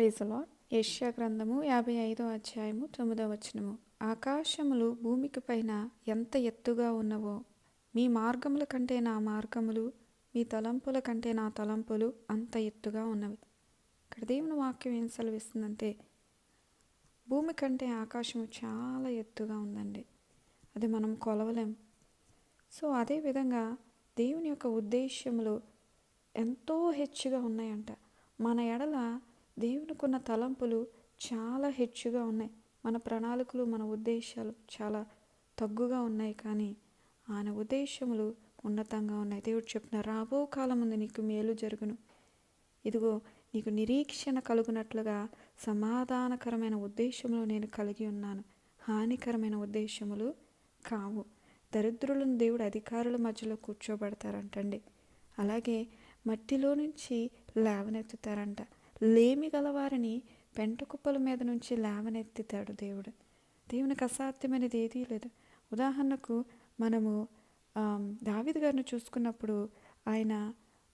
Praise the lord. యెషయా గ్రంథము 55వ అధ్యాయము 9వ వచనము. ఆకాశములు భూమికి పైన ఎంత ఎత్తుగా ఉన్నవో, మీ మార్గముల కంటే నా మార్గములు, మీ తలంపుల కంటే నా తలంపులు అంత ఎత్తుగా ఉన్నవి. ఇక్కడ దేవుని వాక్యం ఏం సెలవిస్తుందంటే, భూమి కంటే ఆకాశము చాలా ఎత్తుగా ఉందండి. అది మనం కొలవలేం. సో అదేవిధంగా దేవుని యొక్క ఉద్దేశ్యములు ఎంతో హెచ్చుగా ఉన్నాయంట. మన ఎడల దేవునికున్న తలంపులు చాలా హెచ్చుగా ఉన్నాయి. మన ప్రణాళికలు, మన ఉద్దేశాలు చాలా తగ్గుగా ఉన్నాయి, కానీ ఆయన ఉద్దేశములు ఉన్నతంగా ఉన్నాయి. దేవుడు చెప్తున్న రాబో కాలం ముందు నీకు మేలు జరుగును, ఇదిగో నీకు నిరీక్షణ కలుగునట్లుగా సమాధానకరమైన ఉద్దేశములు నేను కలిగి ఉన్నాను, హానికరమైన ఉద్దేశములు కావు. దరిద్రులను దేవుడు అధికారుల మధ్యలో కూర్చోబెడతారంటండి. అలాగే మట్టిలో నుంచి లేవనెత్తుతారంట. లేమి గలవారిని పెంటకుప్పల మీద నుంచి లేవనెత్తుతాడు దేవుడు. దేవునికి అసాధ్యమైనది ఏదీ లేదు. ఉదాహరణకు మనము దావీదు గారిని చూసుకున్నప్పుడు ఆయన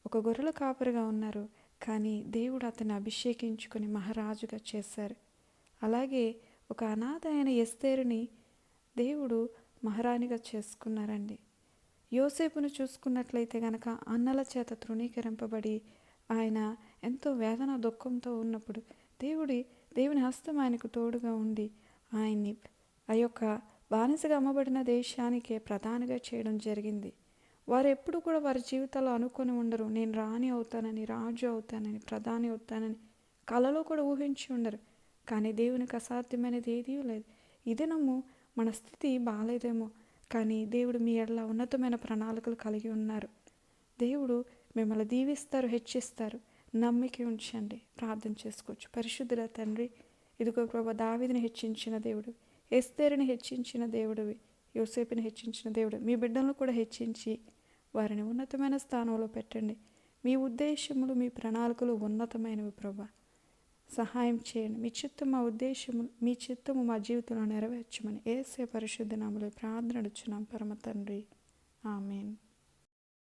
ఒక గొర్రెల కాపరిగా ఉన్నారు, కానీ దేవుడు అతన్ని అభిషేకించుకొని మహారాజుగా చేశారు. అలాగే ఒక అనాథ అయిన ఎస్తేరుని దేవుడు మహారాణిగా చేసుకున్నారండి. యోసేపును చూసుకున్నట్లయితే గనక అన్నల చేత తృణీకరింపబడి ఆయన ఎంతో వేదన దుఃఖంతో ఉన్నప్పుడు దేవుని హస్తం ఆయనకు తోడుగా ఉండి ఆయన్ని ఆ యొక్క బానిసగా అమ్మబడిన దేశానికే ప్రధానిగా చేయడం జరిగింది. వారు ఎప్పుడు కూడా వారి జీవితాల్లో అనుకొని ఉండరు, నేను రాణి అవుతానని, రాజు అవుతానని, ప్రధాని అవుతానని కలలో కూడా ఊహించి ఉండరు. కానీ దేవునికి అసాధ్యమైనది ఏదీ లేదు. ఈ దినము మన స్థితి బాగాలేదేమో, కానీ దేవుడు మీ ఎడల ఉన్నతమైన ప్రణాళికలు కలిగి ఉన్నారు. దేవుడు మిమ్మల్ని దీవిస్తారు, హెచ్చిస్తారు. నమ్మిక ఉంచండి. ప్రార్థన చేసుకోవచ్చు. పరిశుద్ధుల తండ్రి, ఇదిగో ప్రభా, దావీదుని హెచ్చించిన దేవుడు, ఎస్తేరుని హెచ్చించిన దేవుడివి, యోసేపుని హెచ్చించిన దేవుడు, మీ బిడ్డలను కూడా హెచ్చించి వారిని ఉన్నతమైన స్థానంలో పెట్టండి. మీ ఉద్దేశములు, మీ ప్రణాళికలు ఉన్నతమైనవి ప్రభా. సహాయం చేయండి. మీ చిత్తము, మా ఉద్దేశము, మీ చిత్తము మా జీవితంలో నెరవేర్చమని యేసయ్య పరిశుద్ధ నామములో ప్రార్థన అడుగుచున్నాం పరమ తండ్రి. ఆమేన్.